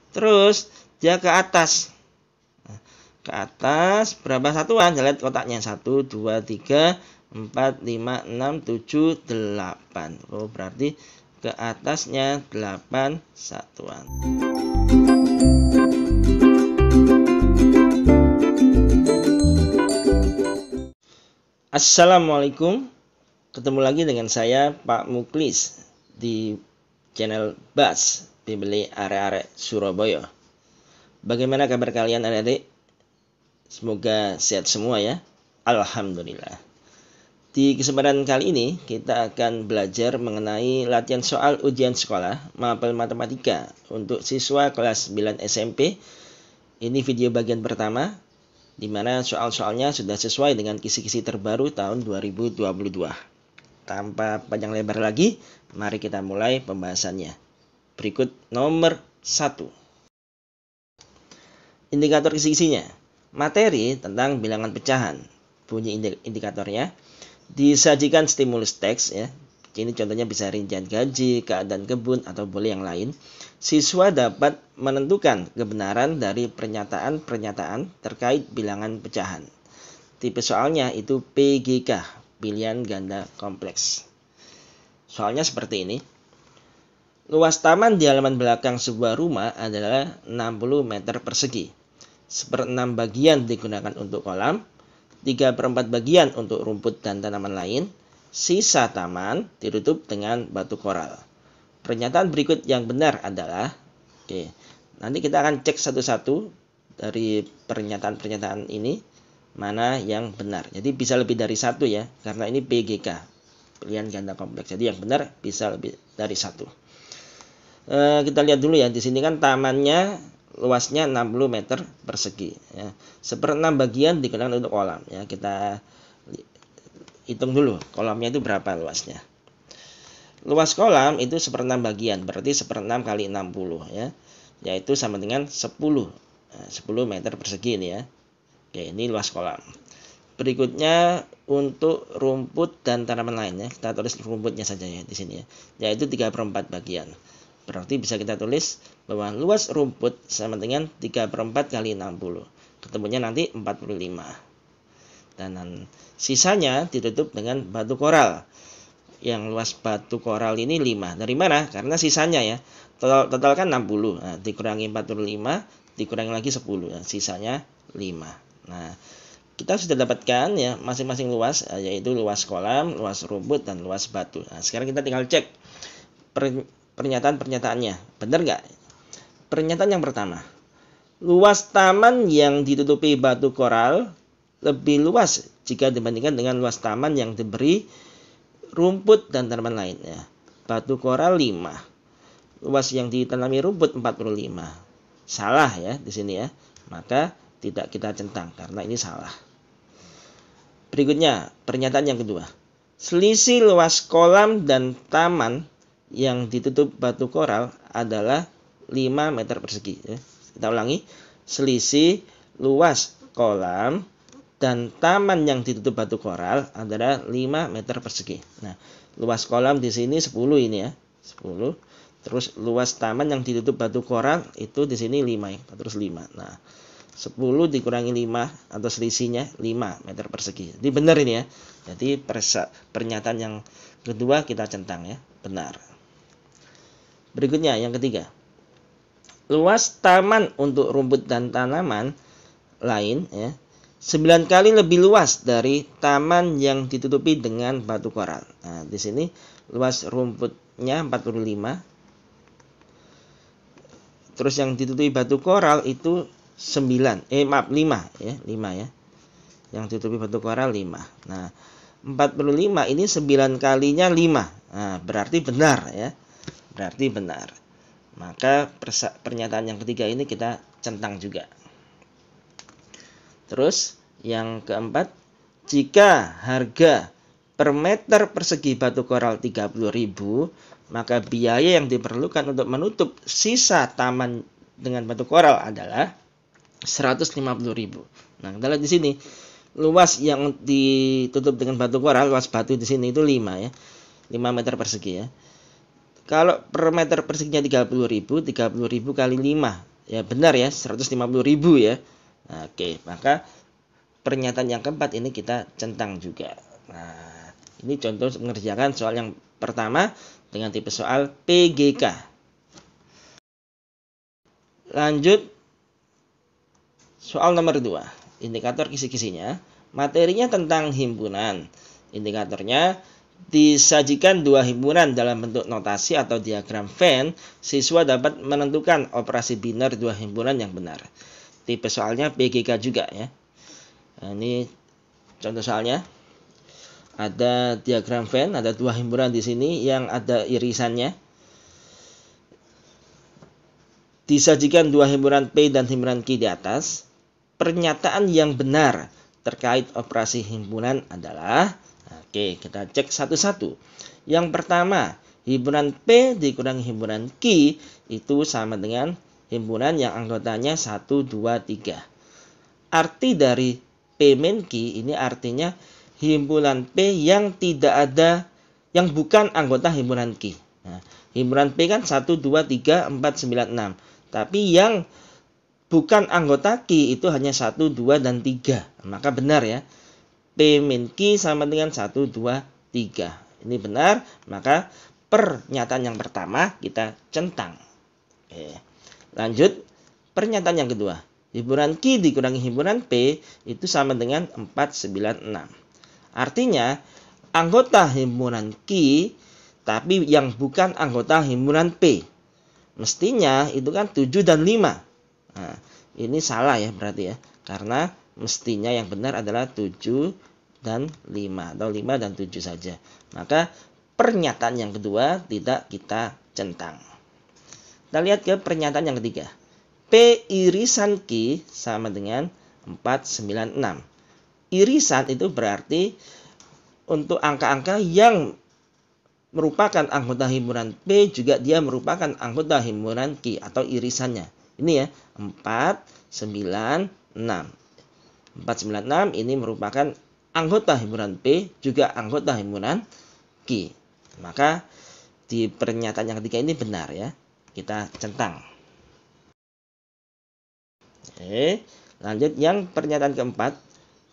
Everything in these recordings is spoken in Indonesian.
Terus dia ke atas. Ke atas berapa satuan? Kita lihat kotaknya. 1, 2, 3, 4, 5, 6, 7, 8. Oh, berarti ke atasnya 8 satuan. Assalamualaikum. Ketemu lagi dengan saya Pak Muklis di channel Bas Bibeli Arek-arek Surabaya. Bagaimana kabar kalian adik-adik? Semoga sehat semua ya. Alhamdulillah. Di kesempatan kali ini kita akan belajar mengenai latihan soal ujian sekolah mapel matematika untuk siswa kelas 9 SMP. Ini video bagian pertama, di mana soal-soalnya sudah sesuai dengan kisi-kisi terbaru tahun 2022. Tanpa panjang lebar lagi, mari kita mulai pembahasannya. Berikut nomor 1. Indikator kisi-kisinya. Materi tentang bilangan pecahan. Bunyi indikatornya. Disajikan stimulus teks ya. Ini contohnya bisa rincian gaji, keadaan kebun, atau boleh yang lain. Siswa dapat menentukan kebenaran dari pernyataan-pernyataan terkait bilangan pecahan. Tipe soalnya itu PGK, pilihan ganda kompleks. Soalnya seperti ini. Luas taman di halaman belakang sebuah rumah adalah 60 meter persegi. 1/6 bagian digunakan untuk kolam, 3/4 bagian untuk rumput dan tanaman lain. Sisa taman ditutup dengan batu koral. Pernyataan berikut yang benar adalah, nanti kita akan cek satu-satu dari pernyataan-pernyataan ini mana yang benar. Jadi bisa lebih dari satu ya, karena ini PGK, pilihan ganda kompleks. Jadi yang benar bisa lebih dari satu. Kita lihat dulu ya, di sini kan tamannya luasnya 60 meter persegi. Ya. 1/6 bagian digunakan untuk kolam. Ya, kita hitung dulu kolamnya itu berapa luasnya. Luas kolam itu 1/6 bagian, berarti 1/6 kali 60 ya. Yaitu sama dengan 10 meter persegi ini ya. Oke, ini luas kolam. Berikutnya untuk rumput dan tanaman lain ya. Kita tulis rumputnya saja ya di sini ya. Yaitu 3/4 bagian. Berarti bisa kita tulis bahwa luas rumput sama dengan 3/4 kali 60. Ketemunya nanti 45. Dan sisanya ditutup dengan batu koral. Yang luas batu koral ini 5. Dari mana? Karena sisanya ya. Total kan 60. Nah, dikurangi 45, dikurangi lagi 10. Nah, sisanya 5. Nah, kita sudah dapatkan ya masing-masing luas, yaitu luas kolam, luas rumput, dan luas batu. Nah, sekarang kita tinggal cek pernyataan-pernyataannya. Benar nggak? Pernyataan yang pertama. Luas taman yang ditutupi batu koral lebih luas jika dibandingkan dengan luas taman yang diberi rumput dan tanaman lain ya. Batu koral 5. Luas yang ditanami rumput 45. Salah ya di sini ya. Maka tidak kita centang karena ini salah. Berikutnya, pernyataan yang kedua. Selisih luas kolam dan taman yang ditutup batu koral adalah 5 meter persegi ya. Kita ulangi. Selisih luas kolam dan taman yang ditutup batu koral adalah 5 meter persegi. Nah, luas kolam di sini 10 ini ya. 10. Terus luas taman yang ditutup batu koral itu di sini 5 ya. Terus 5. Nah, 10 dikurangi 5 atau selisihnya 5 meter persegi. Jadi benar ini ya. Jadi pernyataan yang kedua kita centang ya. Benar. Berikutnya yang ketiga. Luas taman untuk rumput dan tanaman lain ya. 9 kali lebih luas dari taman yang ditutupi dengan batu koral. Nah, di sini luas rumputnya 45. Terus yang ditutupi batu koral itu 5 ya, 5 ya. Yang ditutupi batu koral 5. Nah, 45 ini 9 kalinya 5. Nah, berarti benar ya. Berarti benar. Maka pernyataan yang ketiga ini kita centang juga. Terus yang keempat, jika harga per meter persegi batu koral 30.000, maka biaya yang diperlukan untuk menutup sisa taman dengan batu koral adalah 150.000. Nah, kita lihat di sini. Luas yang ditutup dengan batu koral, luas batu di sini itu 5 ya. 5 meter persegi ya. Kalau per meter perseginya 30.000, 30.000 kali 5 ya benar ya, 150.000 ya. Nah, oke, maka pernyataan yang keempat ini kita centang juga. Nah, ini contoh mengerjakan soal yang pertama dengan tipe soal PGK. Lanjut soal nomor 2. Indikator kisi-kisinya. Materinya tentang himpunan. Indikatornya disajikan dua himpunan dalam bentuk notasi atau diagram Venn. Siswa dapat menentukan operasi biner dua himpunan yang benar. Tipe soalnya PGK juga ya. Nah, ini contoh soalnya. Ada diagram Venn, ada dua himpunan di sini yang ada irisannya. Disajikan dua himpunan P dan himpunan Q di atas. Pernyataan yang benar terkait operasi himpunan adalah, oke, kita cek satu-satu. Yang pertama, himpunan P dikurangi himpunan Q itu sama dengan himpunan yang anggotanya 1, 2, 3. Arti dari P min Q ini artinya himpunan P yang tidak ada, yang bukan anggota himpunan Q. Nah, himpunan P kan 1, 2, 3, 4, 9, 6. Tapi yang bukan anggota Q itu hanya 1, 2, dan 3. Maka benar ya. P min Q sama dengan 1, 2, 3. Ini benar, maka pernyataan yang pertama kita centang. Oke. Lanjut, pernyataan yang kedua. Himpunan Q dikurangi himpunan P itu sama dengan 4, 9, 6. Artinya, anggota himpunan Q tapi yang bukan anggota himpunan P. Mestinya itu kan 7 dan 5. Nah, ini salah ya berarti ya. Karena mestinya yang benar adalah 7 dan 5. Atau 5 dan 7 saja. Maka pernyataan yang kedua tidak kita centang. Kita lihat ke pernyataan yang ketiga. P irisan Q sama dengan 4, 9, 6. Irisan itu berarti untuk angka-angka yang merupakan anggota himpunan P juga dia merupakan anggota himpunan Q atau irisannya. Ini ya, 4, 9, 6. 4, 9, 6 ini merupakan anggota himpunan P juga anggota himpunan Q. Maka di pernyataan yang ketiga ini benar ya. Kita centang. Oke, lanjut yang pernyataan keempat.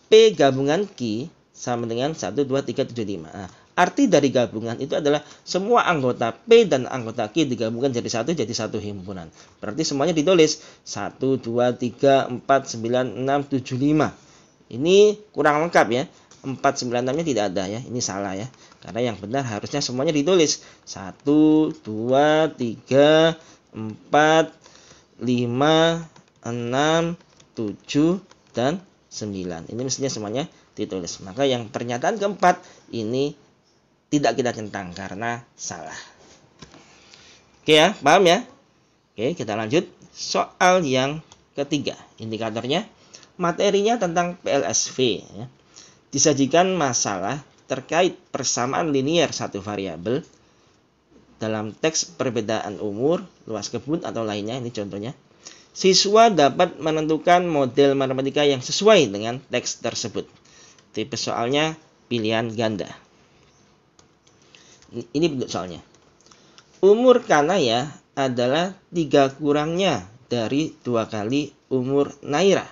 P gabungan Q sama dengan 1, 2, 3, 7, 5. Nah, arti dari gabungan itu adalah semua anggota P dan anggota Q digabungkan jadi satu himpunan. Berarti semuanya ditulis 1, 2, 3, 4, 9, 6, 7, 5. Ini kurang lengkap ya. 4, 9, 6-nya tidak ada ya. Ini salah ya. Karena yang benar harusnya semuanya ditulis 1, 2, 3, 4, 5, 6, 7, dan 9. Ini mestinya semuanya ditulis. Maka yang pernyataan keempat ini tidak kita centang karena salah. Oke ya, paham ya? Oke, kita lanjut. Soal yang ketiga. Indikatornya, materinya tentang PLSV. Ya. Disajikan masalah terkait persamaan linier satu variabel dalam teks perbedaan umur, luas kebun, atau lainnya. Ini contohnya. Siswa dapat menentukan model matematika yang sesuai dengan teks tersebut. Tipe soalnya pilihan ganda. Ini bentuk soalnya. Umur Kanaya adalah 3 kurangnya dari 2 kali umur Naira.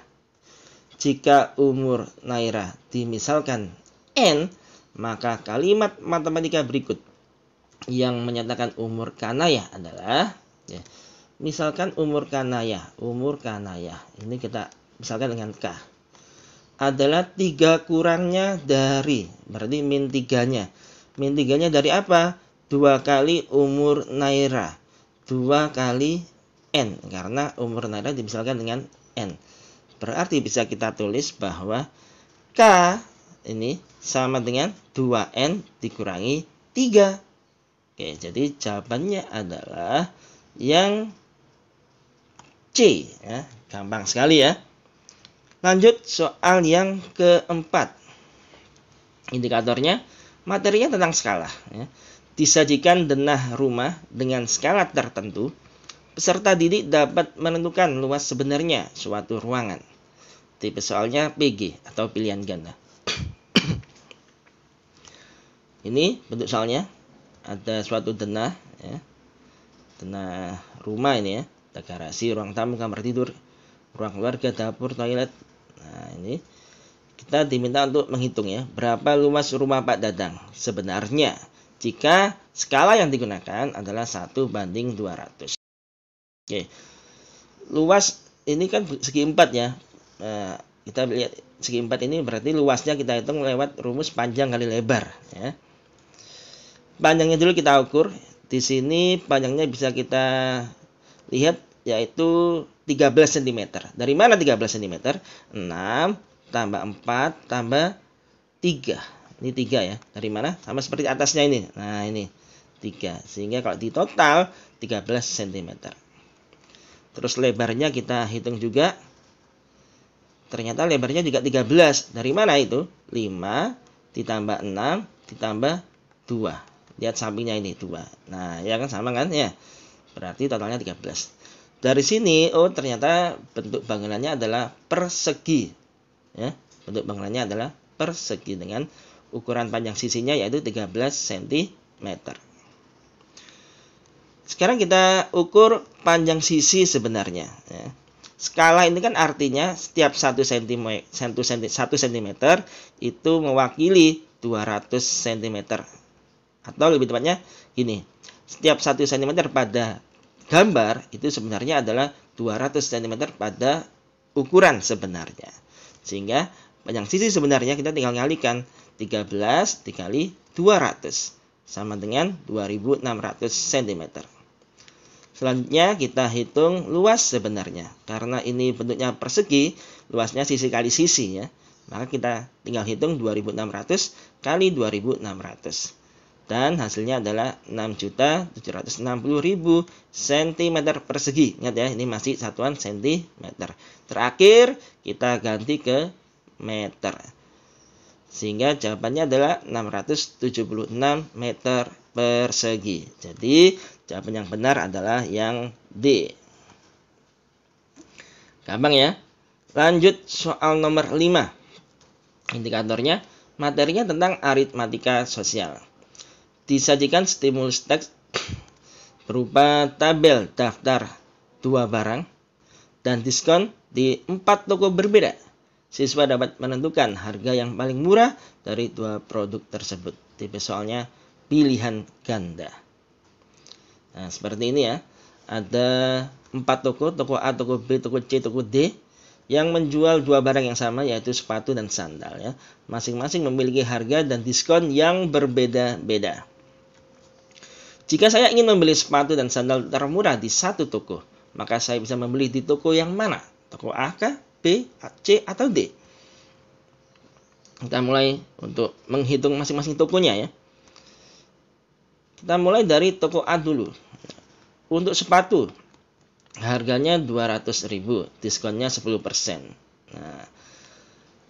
Jika umur Naira dimisalkan N, maka kalimat matematika berikut yang menyatakan umur Kanaya adalah ya, misalkan umur Kanaya, ini kita misalkan dengan K, adalah 3 kurangnya dari, berarti min 3-nya. Min 3-nya dari apa? 2 kali umur Naira, 2 kali N, karena umur Naira dimisalkan dengan N. Berarti bisa kita tulis bahwa K ini sama dengan 2N dikurangi 3. Oke, jadi jawabannya adalah yang C ya, gampang sekali ya. Lanjut soal yang keempat. Indikatornya, materinya tentang skala ya. Disajikan denah rumah dengan skala tertentu. Peserta didik dapat menentukan luas sebenarnya suatu ruangan. Tipe soalnya PG atau pilihan ganda. Ini bentuk soalnya. Ada suatu denah ya. Denah rumah ini ya. garasi, ruang tamu, kamar tidur, ruang keluarga, dapur, toilet. Nah, ini kita diminta untuk menghitung ya, berapa luas rumah Pak Dadang sebenarnya jika skala yang digunakan adalah 1:200. Oke. Luas ini kan segi 4 ya. Nah, kita lihat segi 4 ini berarti luasnya kita hitung lewat rumus panjang kali lebar ya. Panjangnya dulu kita ukur. Di sini panjangnya bisa kita lihat yaitu 13 cm. Dari mana 13 cm? 6 tambah 4 tambah 3. Ini 3 ya. Dari mana? Sama seperti atasnya ini. Nah, ini 3. Sehingga kalau di total 13 cm. Terus lebarnya kita hitung juga. Ternyata lebarnya juga 13. Dari mana itu? 5 ditambah 6 ditambah 2. Lihat sampingnya ini 2. Nah, ya kan sama kan ya. Berarti totalnya 13. Dari sini ternyata bentuk bangunannya adalah persegi. Ya, bentuk bangunannya adalah persegi dengan ukuran panjang sisinya yaitu 13 cm. Sekarang kita ukur panjang sisi sebenarnya ya. Skala ini kan artinya setiap 1 cm itu mewakili 200 cm. Atau lebih tepatnya gini, setiap 1 cm pada gambar itu sebenarnya adalah 200 cm pada ukuran sebenarnya. Sehingga panjang sisi sebenarnya kita tinggal kalikan 13 dikali 200 sama dengan 2600 cm. Selanjutnya kita hitung luas sebenarnya. Karena ini bentuknya persegi, luasnya sisi kali sisi ya. Maka kita tinggal hitung 2600 kali 2600. Dan hasilnya adalah 6.760.000 cm persegi. Ingat ya, ini masih satuan cm. Terakhir kita ganti ke meter. Sehingga jawabannya adalah 676 meter persegi. Jadi jawaban yang benar adalah yang D. Gampang ya. Lanjut soal nomor 5. Indikatornya materinya tentang aritmatika sosial. Disajikan stimulus teks berupa tabel daftar 2 barang dan diskon di 4 toko berbeda. Siswa dapat menentukan harga yang paling murah dari 2 produk tersebut. Tipe soalnya pilihan ganda. Nah, seperti ini ya. Ada 4 toko, toko A, toko B, toko C, toko D yang menjual 2 barang yang sama yaitu sepatu dan sandal ya. Masing-masing memiliki harga dan diskon yang berbeda-beda. Jika saya ingin membeli sepatu dan sandal termurah di satu toko, maka saya bisa membeli di toko yang mana? Toko A kah? B, C, atau D? Kita mulai untuk menghitung masing-masing tokonya ya. Kita mulai dari toko A dulu. Untuk sepatu, harganya 200.000, diskonnya 10%. Nah,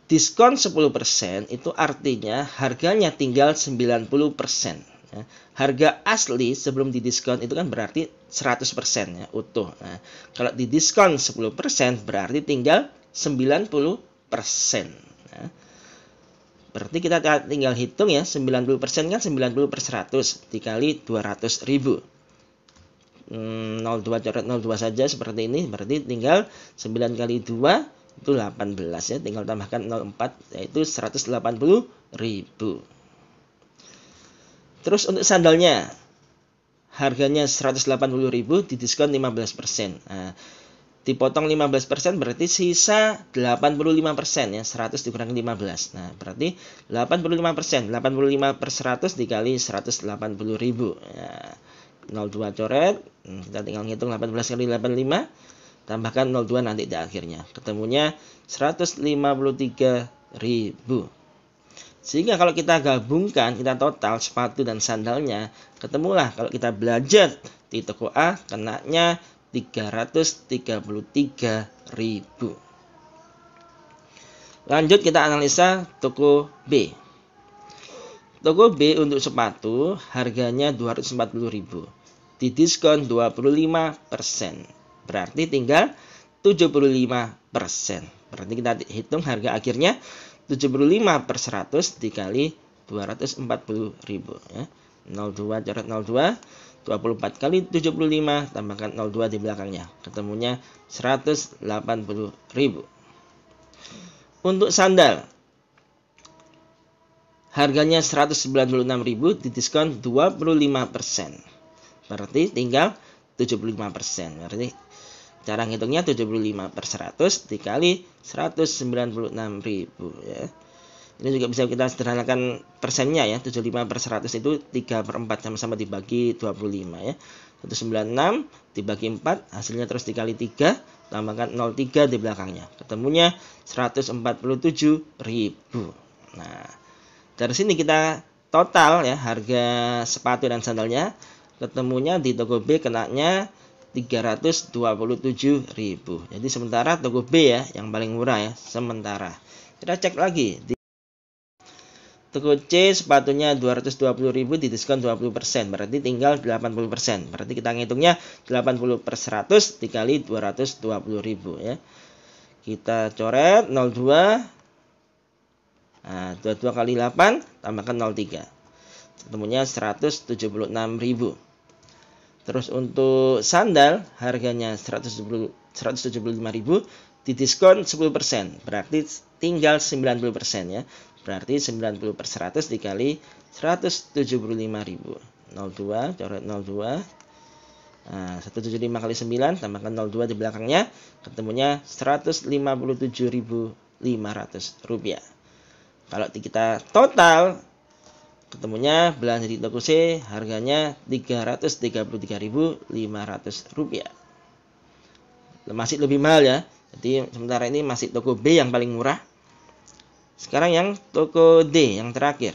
diskon 10% itu artinya harganya tinggal 90%. Harga asli sebelum didiskon itu kan berarti 100% ya, utuh. Nah, kalau didiskon 10% berarti tinggal 90%. Nah, berarti kita tinggal hitung ya, 90% kan 90 per 100 dikali 200.000. 02 coret 02 saja seperti ini, berarti tinggal 9 kali 2 itu 18 ya, tinggal tambahkan 04 yaitu 180.000. Terus untuk sandalnya, harganya 180.000 didiskon 15%. Nah, dipotong 15% berarti sisa 85% ya, 100 dikurangi 15. Nah, berarti 85%, 85 per 100 dikali 180.000. Ya, 02 coret, kita tinggal ngitung 18 kali 85, tambahkan 02 nanti di akhirnya. Ketemunya 153.000. Sehingga kalau kita gabungkan, kita total sepatu dan sandalnya, ketemulah kalau kita belanja di toko A, kenanya 333.000. Lanjut kita analisa toko B. Toko B untuk sepatu harganya 240.000. Didiskon 25%. Berarti tinggal 75%. Berarti kita hitung harga akhirnya 75 per 100 dikali 240.000 ya. 02 coret 02 24 kali 75 tambahkan 02 di belakangnya. Ketemunya 180.000. Untuk sandal, harganya 196.000, didiskon 25%. Berarti tinggal 75%. Berarti cara ngitungnya 75 per 100 dikali 196.000 ya. Ini juga bisa kita sederhanakan persennya ya. 75 per 100 itu 3 per 4 sama-sama dibagi 25 ya. 196 dibagi 4 hasilnya terus dikali 3 tambahkan 03 di belakangnya. Ketemunya 147.000. Nah, dari sini kita total ya harga sepatu dan sandalnya. Ketemunya di toko B kenanya 327.000. Jadi sementara toko B ya yang paling murah ya, sementara. Kita cek lagi di toko C sepatunya 220.000 didiskon 20%, berarti tinggal 80%. Berarti kita ngitungnya 80 per 100 dikali 220.000 ya. Kita coret 02. Nah, 22 kali 8 tambahkan 03. Ketemunya 176.000. Terus untuk sandal harganya 175.000 didiskon 10%, berarti tinggal 90% ya. Berarti 90 per 100 dikali 175.000. 02, coret 02. Nah, 175 kali 9 tambahkan 02 di belakangnya, ketemunya 157.500 rupiah. Kalau kita total, ketemunya belanja di toko C harganya 333.500 rupiah. Masih lebih mahal ya. Jadi sementara ini masih toko B yang paling murah. Sekarang yang toko D yang terakhir.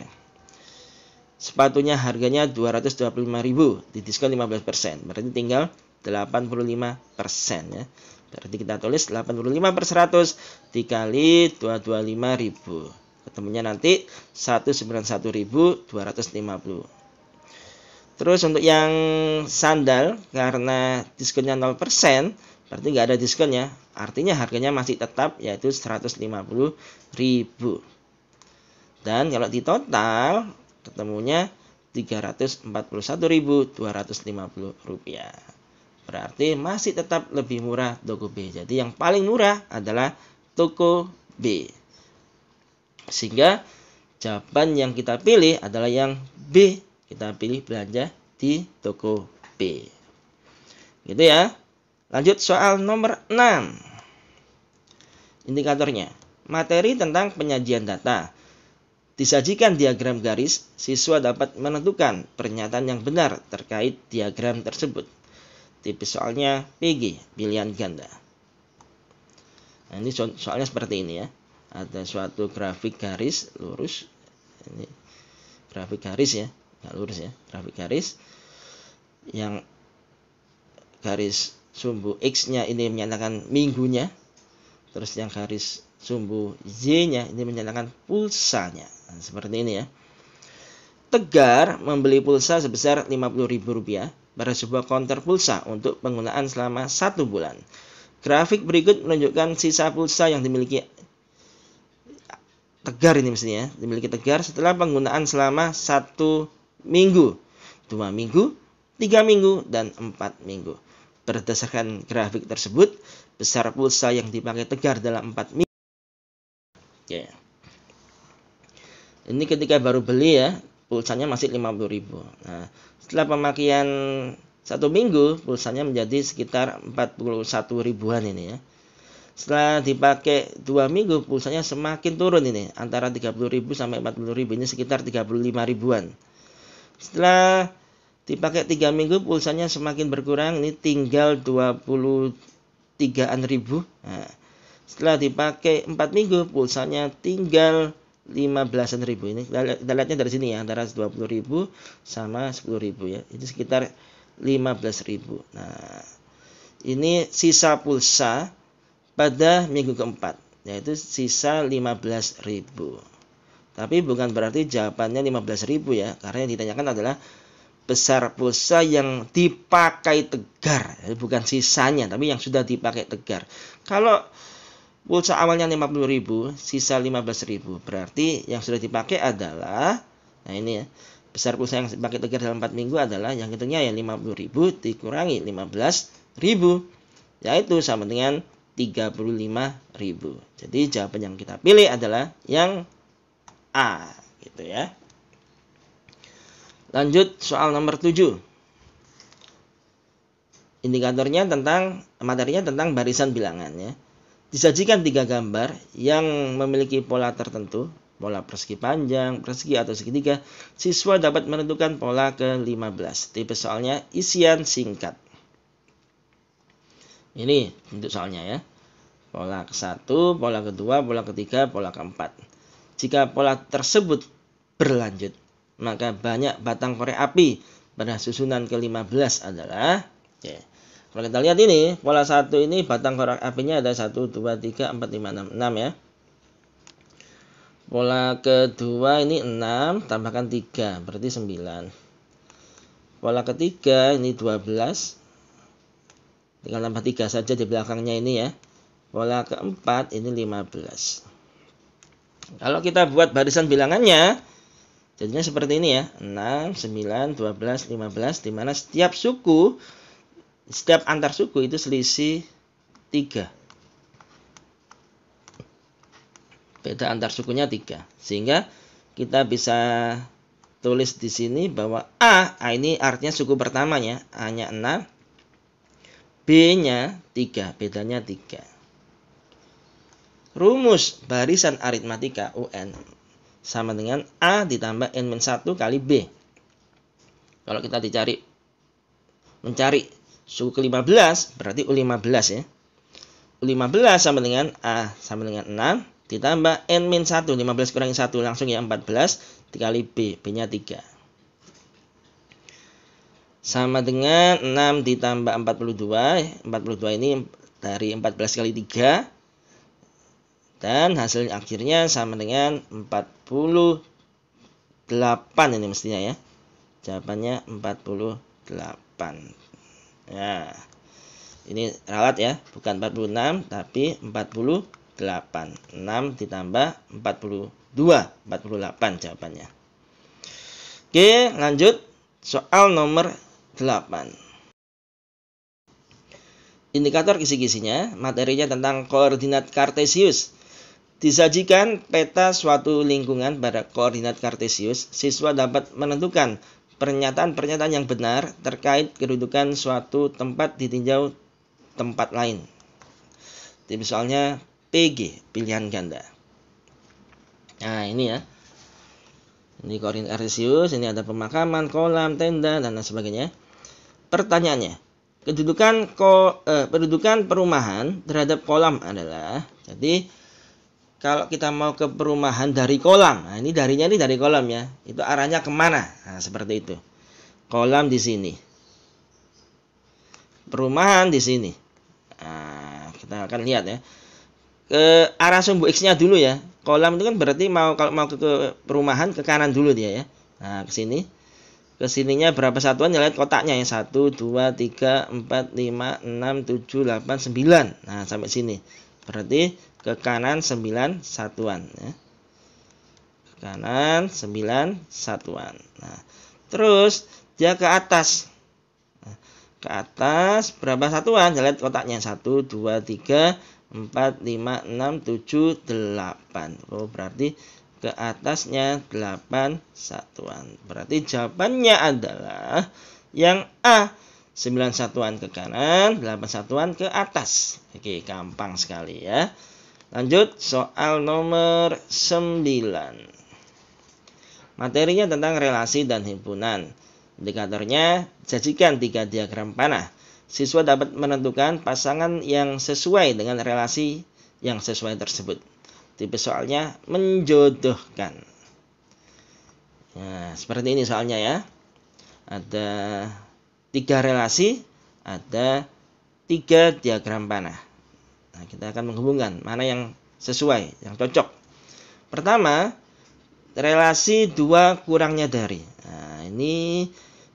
Sepatunya harganya 225.000, didiskon 15%. Berarti tinggal 85% ya. Berarti kita tulis 85 per 100 dikali 225.000. Ketemunya nanti 191.250. Terus untuk yang sandal karena diskonnya 0%, berarti nggak ada diskon ya. Artinya harganya masih tetap yaitu 150.000. Dan kalau di total ketemunya 341.250 rupiah. Berarti masih tetap lebih murah toko B. Jadi yang paling murah adalah toko B. Sehingga jawaban yang kita pilih adalah yang B. Kita pilih belanja di toko B. Gitu ya. Lanjut soal nomor 6. Indikatornya. Materi tentang penyajian data. Disajikan diagram garis, siswa dapat menentukan pernyataan yang benar terkait diagram tersebut. Tipe soalnya PG, pilihan ganda. Nah, ini soalnya seperti ini ya. Ada suatu grafik garis lurus. Ini grafik garis ya, nggak lurus ya, grafik garis yang garis sumbu X-nya ini menyatakan minggunya, terus yang garis sumbu Y-nya ini menyatakan pulsanya. Nah, seperti ini ya. Tegar membeli pulsa sebesar Rp50.000 pada sebuah konter pulsa untuk penggunaan selama 1 bulan. Grafik berikut menunjukkan sisa pulsa yang dimiliki Tegar ini mestinya dimiliki Tegar setelah penggunaan selama 1 minggu, 2 minggu, 3 minggu, dan 4 minggu. Berdasarkan grafik tersebut, besar pulsa yang dipakai Tegar dalam 4 minggu. Ya. Ini ketika baru beli ya, pulsanya masih 50.000. Nah, setelah pemakaian 1 minggu, pulsanya menjadi sekitar 41 ribuan ini ya. Setelah dipakai 2 minggu, pulsanya semakin turun ini. Antara 30.000 sampai 40.000, ini sekitar 35 ribuan. Setelah dipakai 3 minggu, pulsanya semakin berkurang. Ini tinggal 23-an ribu. Nah, setelah dipakai 4 minggu, pulsanya tinggal 15-an ribu. Ini kita lihatnya dari sini ya. Antara 20.000 sama 10.000 ya. Ini sekitar 15.000. Nah, ini sisa pulsa pada minggu keempat, yaitu sisa 15.000. Tapi bukan berarti jawabannya 15.000 ya, karena yang ditanyakan adalah besar pulsa yang dipakai Tegar, bukan sisanya, tapi yang sudah dipakai Tegar. Kalau pulsa awalnya 50.000, sisa 15.000, berarti yang sudah dipakai adalah, nah ini ya, besar pulsa yang dipakai Togar dalam 4 minggu adalah yang hitungnya ya 50.000 dikurangi 15.000, yaitu sama dengan 35.000. Jadi jawaban yang kita pilih adalah yang A, gitu ya. Lanjut soal nomor 7. Indikatornya materinya tentang barisan bilangan ya. Disajikan 3 gambar yang memiliki pola tertentu, pola persegi panjang, persegi atau segitiga. Siswa dapat menentukan pola ke-15. Tipe soalnya isian singkat. Ini bentuk soalnya ya. Pola ke-1, pola ke-2, pola ke-3, pola ke-4. Jika pola tersebut berlanjut, maka banyak batang korek api pada susunan ke-15 adalah kalau kita lihat ini, pola 1 ini batang korek apinya ada 1, 2, 3, 4, 5, 6 ya. Pola kedua ini 6, tambahkan 3, berarti 9. Pola ketiga ini 12, tinggal tambah 3 saja di belakangnya ini ya. Pola keempat ini 15. Kalau kita buat barisan bilangannya, jadinya seperti ini ya. 6, 9, 12, 15, di mana setiap antar suku itu selisih 3. Beda antar sukunya 3. Sehingga kita bisa tulis di sini bahwa A ini artinya suku pertamanya, A-nya 6, B-nya 3, bedanya 3. Rumus barisan aritmatika UN sama dengan A ditambah N-1 kali B. Kalau kita mencari suku ke-15 berarti U15 ya. U15 sama dengan A sama dengan 6 ditambah N-1, 15 kurangi 1 langsung ya 14 dikali B, B-nya 3. Sama dengan 6 ditambah 42, 42 ini dari 14 kali 3. Dan hasil akhirnya sama dengan 48 ini mestinya ya. Jawabannya 48. Ya, ini ralat ya, bukan 46 tapi 48. 6 ditambah 42, 48 jawabannya. Oke, lanjut soal nomor 8. Indikator kisi-kisinya, materinya tentang koordinat kartesius. Disajikan peta suatu lingkungan pada koordinat kartesius, siswa dapat menentukan pernyataan-pernyataan yang benar terkait kedudukan suatu tempat ditinjau tempat lain. Tipe soalnya PG, pilihan ganda. Nah, ini ya. Ini koordinat kartesius, ini ada pemakaman, kolam, tenda, dan lain sebagainya. Pertanyaannya, kedudukan perumahan terhadap kolam adalah, jadi kalau kita mau ke perumahan dari kolam, nah ini dari kolam ya, itu arahnya kemana? Nah, seperti itu. Kolam di sini, perumahan di sini. Nah, kita akan lihat ya. Ke arah sumbu X-nya dulu ya. Kolam itu kan berarti kalau mau ke perumahan ke kanan dulu dia ya. Nah, ke sini. Ke sininya berapa satuan? Ya, lihat kotaknya ya. 1, 2, 3, 4, 5, 6, 7, 8, 9. Nah, sampai sini. Berarti ke kanan 9 satuan ya. Ke kanan 9 satuan. Nah, terus dia ke atas. Nah, ke atas berapa satuan? Ya, lihat kotaknya 1, 2, 3, 4, 5, 6, 7, 8. Oh, berarti ke atasnya 8 satuan. Berarti jawabannya adalah yang A. 9 satuan ke kanan, 8 satuan ke atas. Oke, gampang sekali ya. Lanjut soal nomor 9. Materinya tentang relasi dan himpunan. Indikatornya sajikan 3 diagram panah. Siswa dapat menentukan pasangan yang sesuai dengan relasi yang sesuai tersebut. Tipe soalnya menjodohkan. Nah, seperti ini soalnya ya. Ada 3 relasi, ada 3 diagram panah. Nah, kita akan menghubungkan mana yang sesuai, yang cocok. Pertama, relasi 2 kurangnya dari. Nah, ini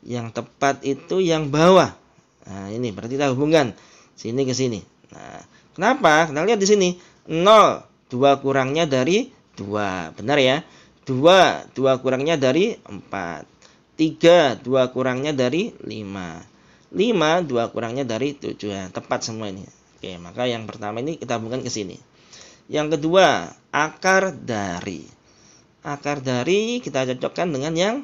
yang tepat itu yang bawah. Nah, ini berarti kita hubungkan sini ke sini. Nah, kenapa? Kita lihat di sini 0, 2 kurangnya dari 2. Benar ya? 2 kurangnya dari 4. 3, 2 kurangnya dari 5. 5, 2 kurangnya dari 7. Ya, tepat semua ini. Oke, maka yang pertama ini kita hubungkan ke sini. Yang kedua, akar dari. Akar dari kita cocokkan dengan yang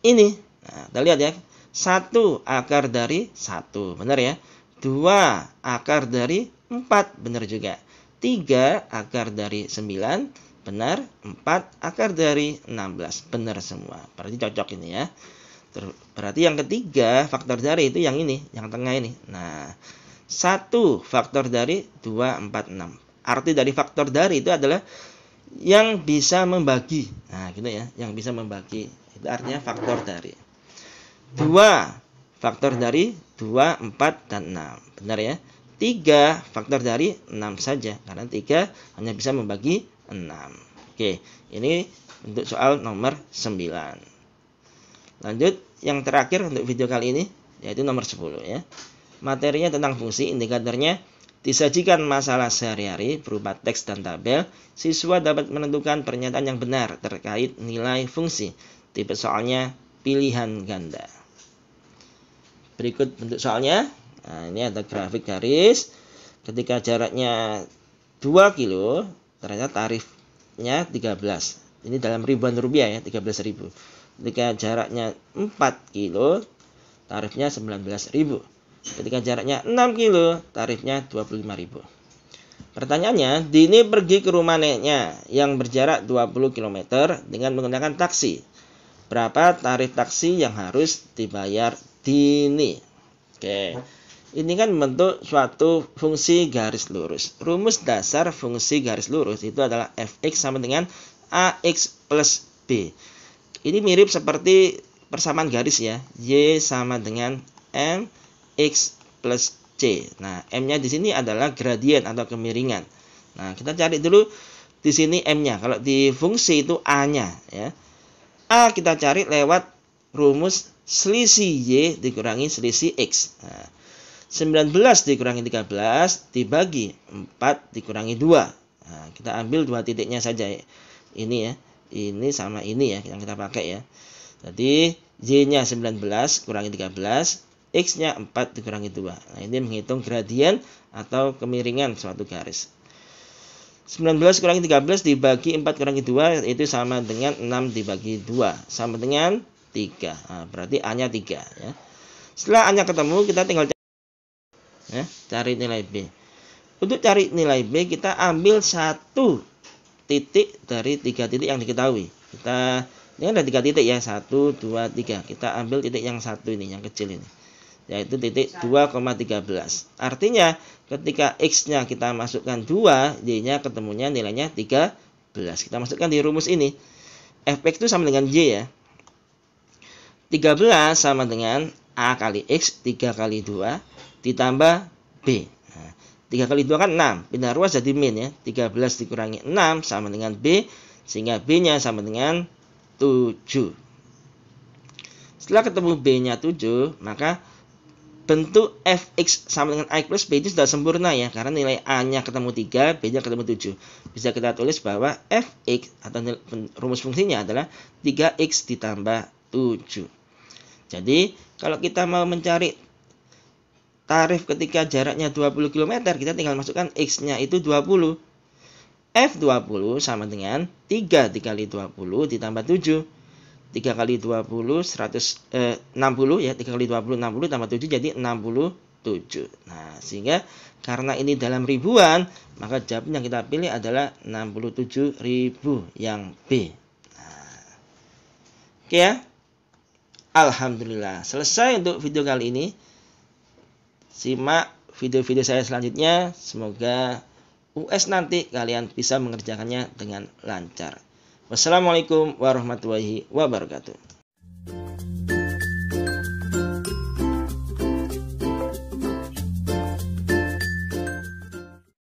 ini. Nah, kita lihat ya. 1 akar dari 1. Benar ya. 2 akar dari 4. Benar juga. 3 akar dari 9. Benar. 4 akar dari 16. Benar semua. Berarti cocok ini ya. Berarti yang ketiga faktor dari itu yang ini. Yang tengah ini. Nah, 1 faktor dari 2, 4, 6. Arti dari faktor dari itu adalah yang bisa membagi. Nah, gitu ya. Yang bisa membagi. Itu artinya faktor dari. 2 faktor dari 2, 4, dan 6. Benar ya. 3 faktor dari 6 saja. Karena 3 hanya bisa membagi 6. Oke, ini untuk soal nomor 9. Lanjut, yang terakhir untuk video kali ini, yaitu nomor 10 ya. Materinya tentang fungsi, indikatornya disajikan masalah sehari-hari berupa teks dan tabel. Siswa dapat menentukan pernyataan yang benar terkait nilai fungsi. Tipe soalnya pilihan ganda. Berikut bentuk soalnya. Nah, ini ada grafik garis. Ketika jaraknya 2 kilo, ternyata tarifnya 13. Ini dalam ribuan rupiah ya, 13.000. Ketika jaraknya 4 kilo, tarifnya 19.000. Ketika jaraknya 6 kilo, tarifnya 25.000. Pertanyaannya, Dini pergi ke rumah neneknya yang berjarak 20 km dengan menggunakan taksi. Berapa tarif taksi yang harus dibayar Dini? Oke. Ini kan membentuk suatu fungsi garis lurus. Rumus dasar fungsi garis lurus itu adalah fx sama dengan ax plus b. Ini mirip seperti persamaan garis ya. Y sama dengan mx plus c. Nah, m-nya di sini adalah gradien atau kemiringan. Nah, kita cari dulu di sini m-nya. Kalau di fungsi itu a-nya ya. A kita cari lewat rumus selisih y dikurangi selisih x. Nah, 19 dikurangi 13 dibagi 4 dikurangi 2. Nah, kita ambil dua titiknya saja ya. Ini ya. Ini sama ini ya yang kita pakai ya. Jadi y-nya 19 kurangi 13, x-nya 4 dikurangi 2. Nah, ini menghitung gradien atau kemiringan suatu garis. 19 kurangi 13 dibagi 4 kurangi 2 itu sama dengan 6 dibagi 2. Sama dengan 3. Nah, berarti A-nya 3 ya. Setelah A-nya ketemu, kita tinggal cari nilai B. Untuk cari nilai B, kita ambil satu titik dari 3 titik yang diketahui. Ini ada 3 titik ya, 1, 2, 3. Kita ambil titik yang satu ini, yang kecil ini, yaitu titik 2,13. Artinya ketika x-nya kita masukkan 2, y-nya ketemunya nilainya 13. Kita masukkan di rumus ini. Fx itu sama dengan y ya. 13 sama dengan a kali x, 3 kali 2 ditambah b. Nah, 3 kali 2 kan 6. Pindah ruas jadi min ya. 13 dikurangi 6 sama dengan b, sehingga b-nya sama dengan 7. Setelah ketemu b-nya 7, maka bentuk fx sama dengan x plus b itu sudah sempurna ya. Karena nilai a-nya ketemu 3, b-nya ketemu 7. Bisa kita tulis bahwa fx atau rumus fungsinya adalah 3x ditambah 7. Jadi kalau kita mau mencari tarif ketika jaraknya 20 km, kita tinggal masukkan x-nya itu 20. F20 sama dengan 3 dikali 20 ditambah 7. 3 kali 20 60 ya. 3 kali 20 60 tambah 7 jadi 67. Nah, sehingga karena ini dalam ribuan, maka jawaban yang kita pilih adalah 67.000 yang B. Nah, oke ya. Alhamdulillah, selesai untuk video kali ini. Simak video-video saya selanjutnya. Semoga US nanti kalian bisa mengerjakannya dengan lancar. Wassalamualaikum warahmatullahi wabarakatuh.